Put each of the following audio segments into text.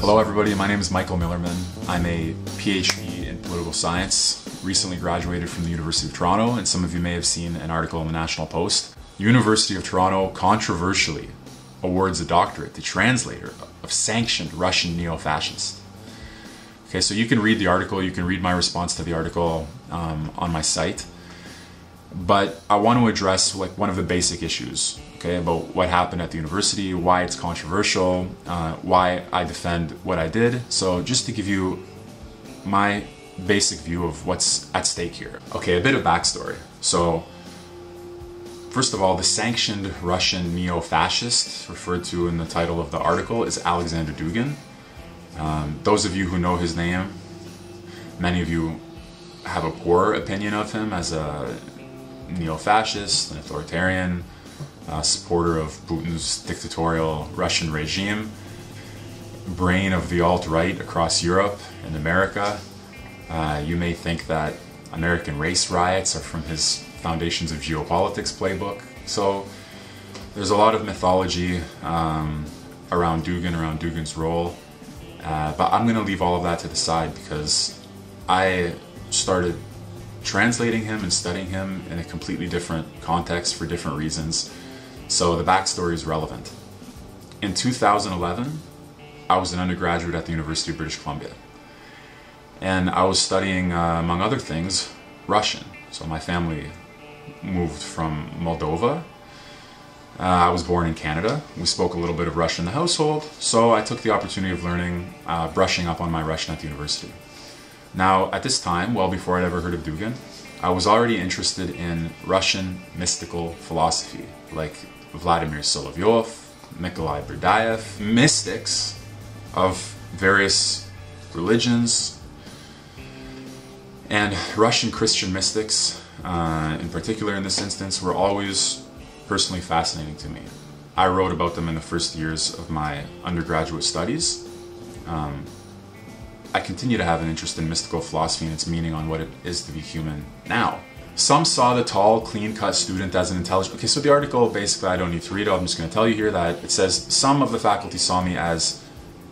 Hello everybody, my name is Michael Millerman. I'm a PhD in political science, recently graduated from the University of Toronto, and some of you may have seen an article in the National Post. University of Toronto controversially awards a doctorate to translator of sanctioned Russian neo-fascists. Okay, so you can read the article, you can read my response to the article on my site, but I want to address one of the basic issues, okay, about what happened at the university, why it's controversial, why I defend what I did. So just to give you my basic view of what's at stake here. Okay, a bit of backstory. So first of all, the sanctioned Russian neo-fascist referred to in the title of the article is Alexander Dugin. Those of you who know his name, many of you have a poor opinion of him as a neo-fascist, an authoritarian, supporter of Putin's dictatorial Russian regime, brain of the alt-right across Europe and America. You may think that American race riots are from his Foundations of Geopolitics playbook. So there's a lot of mythology around Dugin, around Dugin's role. But I'm going to leave all of that to the side because I started translating him and studying him in a completely different context for different reasons. So the backstory is relevant. In 2011, I was an undergraduate at the University of British Columbia. And I was studying, among other things, Russian. So my family moved from Moldova. I was born in Canada. We spoke a little bit of Russian in the household, so I took the opportunity of learning, brushing up on my Russian at the university. Now, at this time, well before I'd ever heard of Dugin, I was already interested in Russian mystical philosophy, like Vladimir Solovyov, Nikolai Berdayev, mystics of various religions, and Russian Christian mystics, in particular in this instance, were always personally fascinating to me. I wrote about them in the first years of my undergraduate studies. I continue to have an interest in mystical philosophy and its meaning on what it is to be human now. Some saw the tall, clean-cut student as an intelligent... Okay, so the article, basically, I don't need to read it. I'm just going to tell you here that it says, some of the faculty saw me as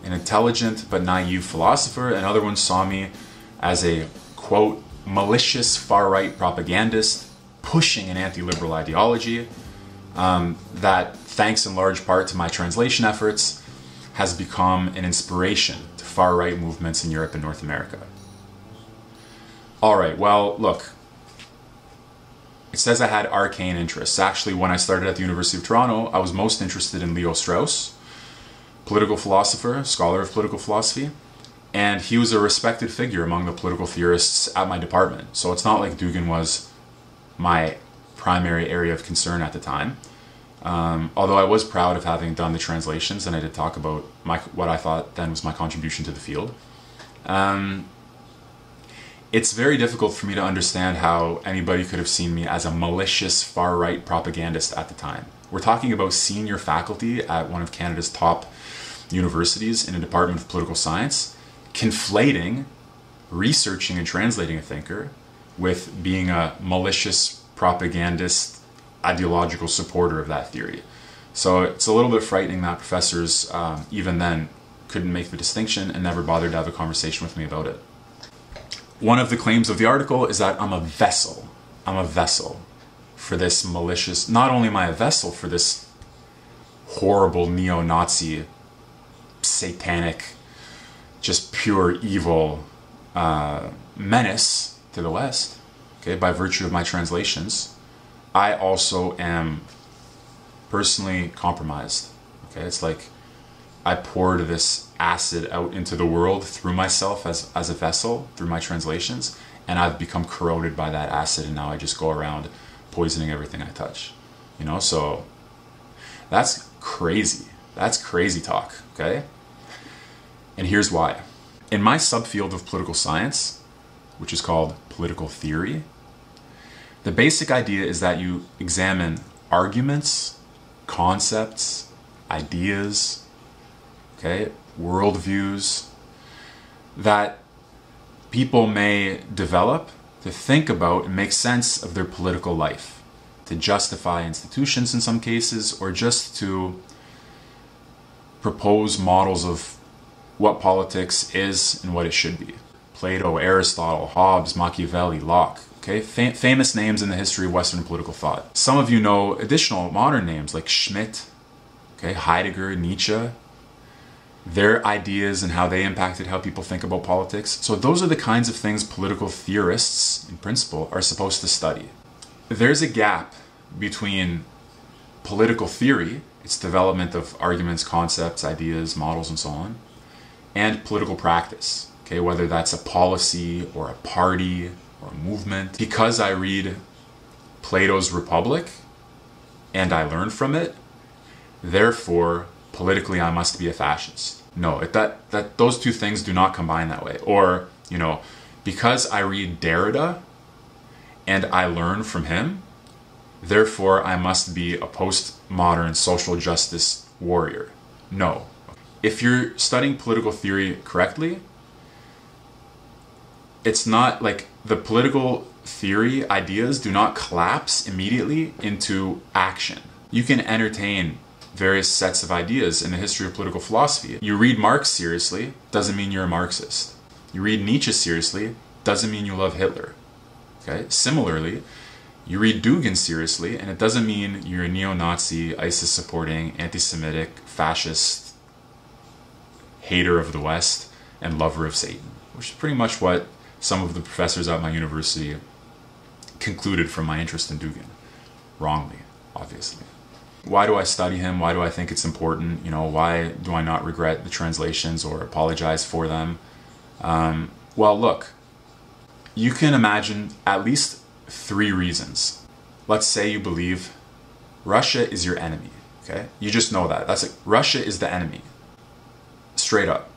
an intelligent but naive philosopher, and other ones saw me as a, quote, malicious far-right propagandist pushing an anti-liberal ideology that, thanks in large part to my translation efforts, has become an inspiration to far-right movements in Europe and North America. Alright, well, look. It says I had arcane interests. Actually, when I started at the University of Toronto, I was most interested in Leo Strauss, political philosopher, scholar of political philosophy, and he was a respected figure among the political theorists at my department. So it's not like Dugin was my primary area of concern at the time. Although I was proud of having done the translations, and I did talk about what I thought then was my contribution to the field. It's very difficult for me to understand how anybody could have seen me as a malicious far-right propagandist at the time. We're talking about senior faculty at one of Canada's top universities in a department of political science, conflating researching and translating a thinker with being a malicious propagandist, ideological supporter of that theory. So it's a little bit frightening that professors, even then, couldn't make the distinction and never bothered to have a conversation with me about it. One of the claims of the article is that I'm a vessel. I'm a vessel for this malicious... Not only am I a vessel for this horrible neo-Nazi, satanic, just pure evil menace to the West, okay, by virtue of my translations, I also am personally compromised. Okay, it's like I poured this acid out into the world through myself as a vessel, through my translations, and I've become corroded by that acid, and now I just go around poisoning everything I touch. You know, so that's crazy. That's crazy talk, okay? And here's why. In my subfield of political science, which is called political theory, the basic idea is that you examine arguments, concepts, ideas, okay, worldviews that people may develop to think about and make sense of their political life, to justify institutions in some cases, or just to propose models of what politics is and what it should be. Plato, Aristotle, Hobbes, Machiavelli, Locke. Okay, famous names in the history of Western political thought. Some of you know additional modern names like Schmidt, okay, Heidegger, Nietzsche, their ideas and how they impacted how people think about politics. So those are the kinds of things political theorists, in principle, are supposed to study. There's a gap between political theory, its development of arguments, concepts, ideas, models, and so on, and political practice. Okay, whether that's a policy or a party or a movement. Because I read Plato's Republic and I learn from it, therefore, politically I must be a fascist. No, that those two things do not combine that way. Or, you know, because I read Derrida and I learn from him, therefore I must be a postmodern social justice warrior. No. If you're studying political theory correctly, it's not like the political theory ideas do not collapse immediately into action. You can entertain various sets of ideas in the history of political philosophy. You read Marx seriously, doesn't mean you're a Marxist. You read Nietzsche seriously, doesn't mean you love Hitler. Okay? Similarly, you read Dugin seriously, and it doesn't mean you're a neo-Nazi, ISIS-supporting, anti-Semitic, fascist, hater of the West, and lover of Satan, which is pretty much what some of the professors at my university concluded from my interest in Dugin. Wrongly, obviously. Why do I study him? Why do I think it's important? You know, why do I not regret the translations or apologize for them? Well, look, you can imagine at least 3 reasons. Let's say you believe Russia is your enemy, okay? You just know that. That's it. Russia is the enemy. Straight up.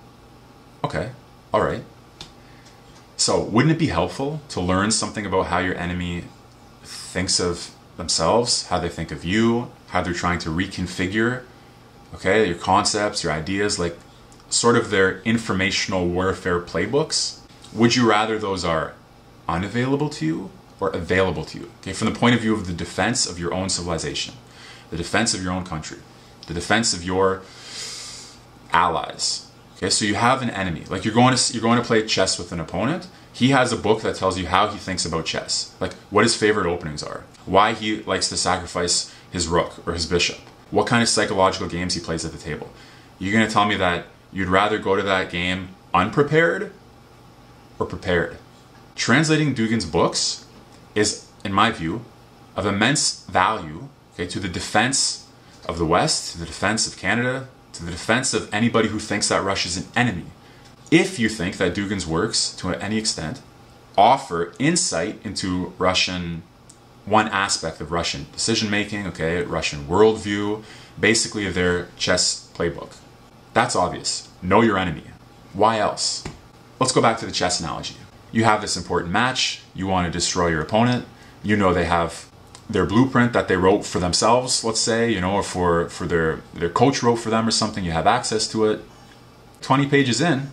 Okay, all right. So wouldn't it be helpful to learn something about how your enemy thinks of themselves, how they think of you, how they're trying to reconfigure, okay, your concepts, your ideas, like sort of their informational warfare playbooks? Would you rather those are unavailable to you or available to you? Okay, from the point of view of the defense of your own civilization, the defense of your own country, the defense of your allies. Okay, so you have an enemy. Like you're going to play chess with an opponent. He has a book that tells you how he thinks about chess, like what his favorite openings are, why he likes to sacrifice his rook or his bishop, what kind of psychological games he plays at the table. You're going to tell me that you'd rather go to that game unprepared or prepared? Translating Dugin's books is, in my view, of immense value, okay, to the defense of the West, to the defense of Canada, to the defense of anybody who thinks that Russia's an enemy. If you think that Dugin's works, to any extent, offer insight into one aspect of Russian decision-making, okay, Russian worldview, basically their chess playbook. That's obvious. Know your enemy. Why else? Let's go back to the chess analogy. You have this important match, you want to destroy your opponent, you know they have their blueprint that they wrote for themselves, let's say, you know, or for their coach wrote for them or something, you have access to it. 20 pages in,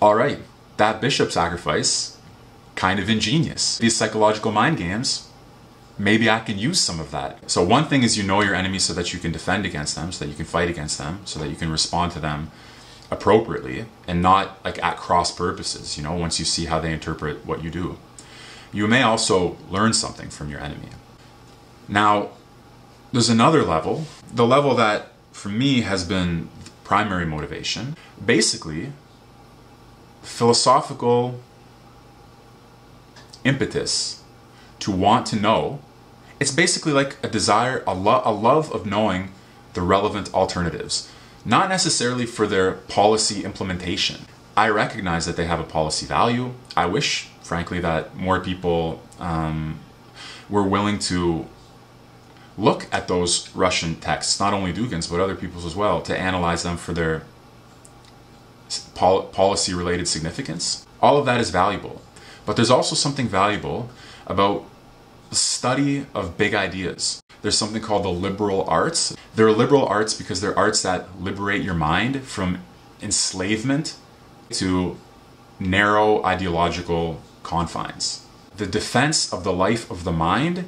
all right, that bishop sacrifice, kind of ingenious. These psychological mind games, maybe I can use some of that. So one thing is you know your enemy so that you can defend against them, so that you can fight against them, so that you can respond to them appropriately and not like at cross purposes, you know, once you see how they interpret what you do. You may also learn something from your enemy. Now, there's another level, the level that for me has been primary motivation. Basically, philosophical impetus to want to know. It's basically like a desire, a love of knowing the relevant alternatives. Not necessarily for their policy implementation. I recognize that they have a policy value. I wish, frankly, that more people were willing to look at those Russian texts, not only Dugin's, but other people's as well, to analyze them for their policy-related significance. All of that is valuable. But there's also something valuable about the study of big ideas. There's something called the liberal arts. They're liberal arts because they're arts that liberate your mind from enslavement to narrow ideological confines. The defense of the life of the mind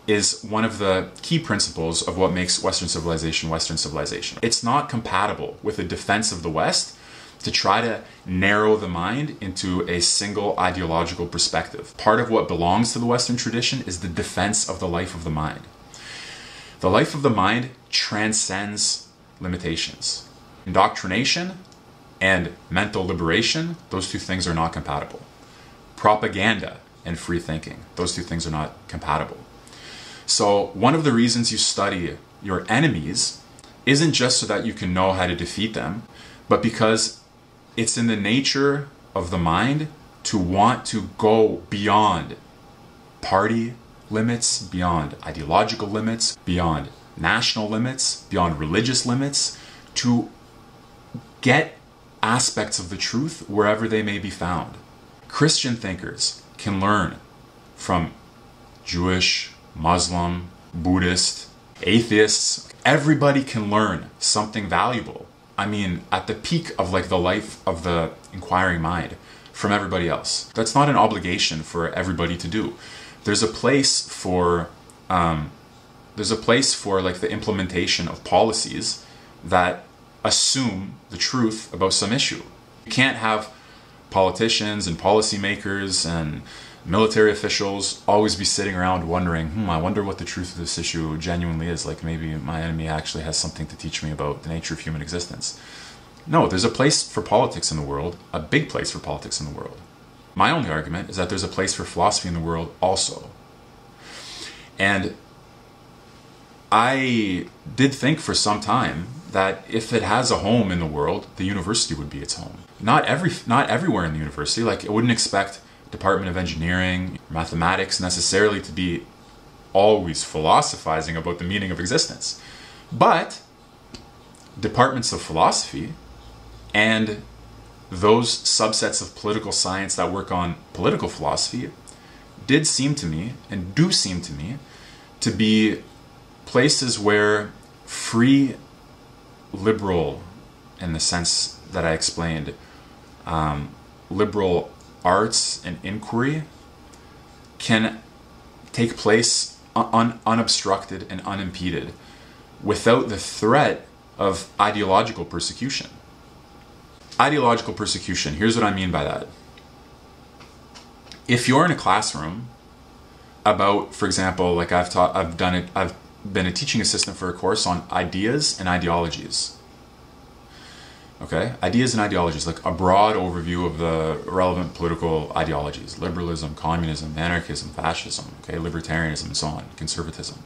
is one of the key principles of what makes Western civilization Western civilization. It's not compatible with the defense of the West to try to narrow the mind into a single ideological perspective. Part of what belongs to the Western tradition is the defense of the life of the mind. The life of the mind transcends limitations. Indoctrination and mental liberation, those two things are not compatible. Propaganda and free thinking, those two things are not compatible. So one of the reasons you study your enemies isn't just so that you can know how to defeat them, but because it's in the nature of the mind to want to go beyond party limits, beyond ideological limits, beyond national limits, beyond religious limits, to get aspects of the truth wherever they may be found. Christian thinkers can learn from Jewish, Muslim, Buddhist, atheists. Everybody can learn something valuable. I mean, at the peak of like the life of the inquiring mind from everybody else. That's not an obligation for everybody to do. There's a place for like the implementation of policies that assume the truth about some issue. You can't have politicians and policymakers and military officials always be sitting around wondering, I wonder what the truth of this issue genuinely is. Like maybe my enemy actually has something to teach me about the nature of human existence. No, there's a place for politics in the world, a big place for politics in the world. My only argument is that there's a place for philosophy in the world also. And I did think for some time that if it has a home in the world, the university would be its home. Not everywhere in the university. Like, I wouldn't expect Department of Engineering, mathematics necessarily to be always philosophizing about the meaning of existence. But departments of philosophy and those subsets of political science that work on political philosophy did seem to me, and do seem to me, to be places where free liberal, in the sense that I explained, liberal arts and inquiry can take place unobstructed and unimpeded without the threat of ideological persecution. Ideological persecution, here's what I mean by that. If you're in a classroom about, for example, like I've been a teaching assistant for a course on ideas and ideologies. Okay, ideas and ideologies, like a broad overview of the relevant political ideologies: liberalism, communism, anarchism, fascism, okay, libertarianism, and so on, conservatism.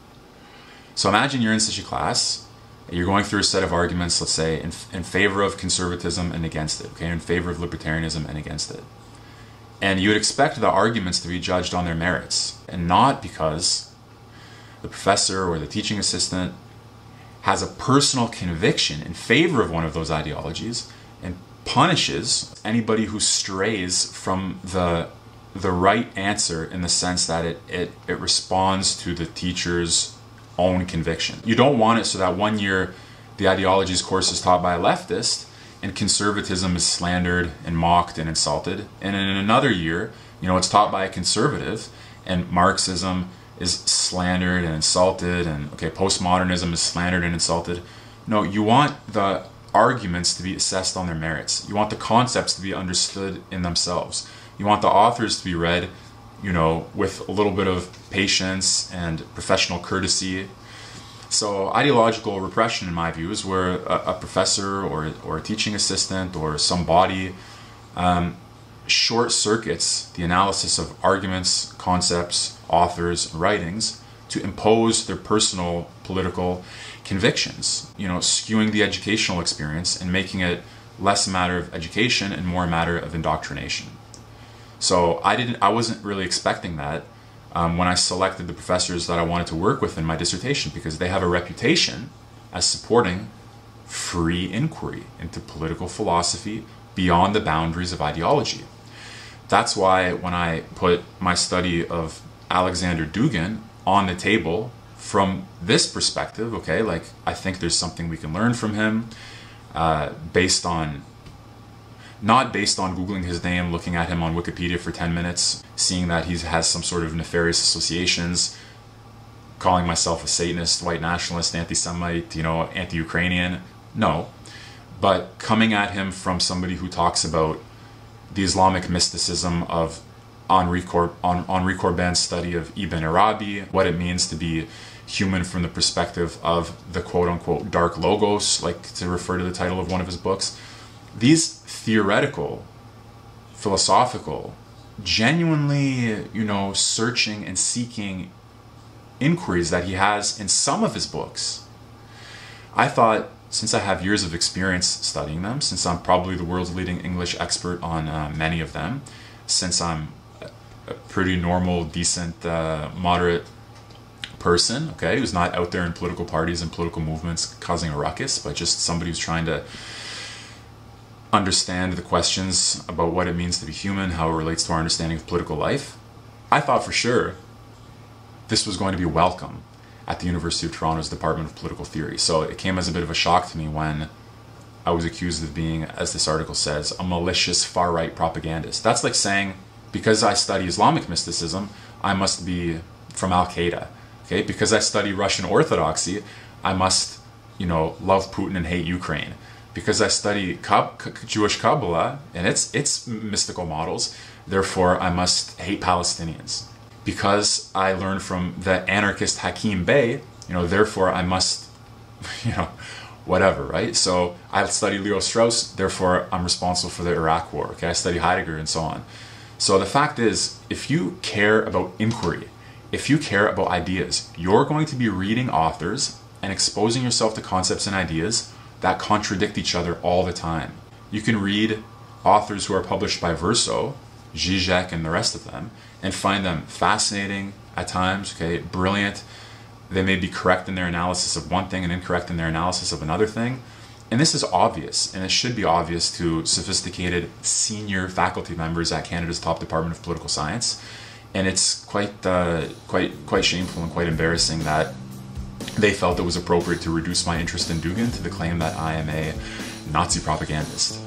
So imagine you're in such a class, you're going through a set of arguments, let's say, in favor of conservatism and against it, okay, in favor of libertarianism and against it. And you would expect the arguments to be judged on their merits, and not because the professor or the teaching assistant has a personal conviction in favor of one of those ideologies and punishes anybody who strays from the right answer, in the sense that it responds to the teacher's own conviction. You don't want it so that one year the ideologies course is taught by a leftist and conservatism is slandered and mocked and insulted, and in another year, it's taught by a conservative and Marxism is slandered and insulted, and postmodernism is slandered and insulted. No, you want the arguments to be assessed on their merits. You want the concepts to be understood in themselves. You want the authors to be read, with a little bit of patience and professional courtesy. So ideological repression, in my view, is where a professor or a teaching assistant or somebody short circuits the analysis of arguments, concepts, authors, writings to impose their personal political convictions, skewing the educational experience and making it less a matter of education and more a matter of indoctrination. So I wasn't really expecting that when I selected the professors that I wanted to work with in my dissertation, because they have a reputation as supporting free inquiry into political philosophy beyond the boundaries of ideology. That's why when I put my study of Alexander Dugin on the table from this perspective, I think there's something we can learn from him, not based on Googling his name, looking at him on Wikipedia for 10 minutes, seeing that he has some sort of nefarious associations, calling myself a Satanist, white nationalist, anti-Semite, anti-Ukrainian. No. But coming at him from somebody who talks about the Islamic mysticism of Henri Corbin's study of Ibn Arabi, what it means to be human from the perspective of the quote-unquote dark logos, like to refer to the title of one of his books. These theoretical, philosophical, genuinely, searching and seeking inquiries that he has in some of his books. I thought, since I have years of experience studying them, since I'm probably the world's leading English expert on many of them, since I'm a pretty normal, decent, moderate person, okay, who's not out there in political parties and political movements causing a ruckus, but just somebody who's trying to understand the questions about what it means to be human, how it relates to our understanding of political life. I thought for sure this was going to be welcome at the University of Toronto's Department of Political Theory. So it came as a bit of a shock to me when I was accused of being, as this article says, a malicious far-right propagandist. That's like saying, because I study Islamic mysticism, I must be from Al-Qaeda. Okay? Because I study Russian Orthodoxy, I must, love Putin and hate Ukraine. Because I study Jewish Kabbalah and its mystical models, therefore I must hate Palestinians. Because I learned from the anarchist Hakim Bey, therefore I must, whatever, right? So I study Leo Strauss, therefore I'm responsible for the Iraq War, okay? I study Heidegger and so on. So the fact is, if you care about inquiry, if you care about ideas, you're going to be reading authors and exposing yourself to concepts and ideas that contradict each other all the time. You can read authors who are published by Verso, Zizek and the rest of them, and find them fascinating at times, okay, brilliant. They may be correct in their analysis of one thing and incorrect in their analysis of another thing. And this is obvious, and it should be obvious to sophisticated senior faculty members at Canada's top Department of Political Science. And it's quite shameful and quite embarrassing that they felt it was appropriate to reduce my interest in Dugin to the claim that I am a Nazi propagandist.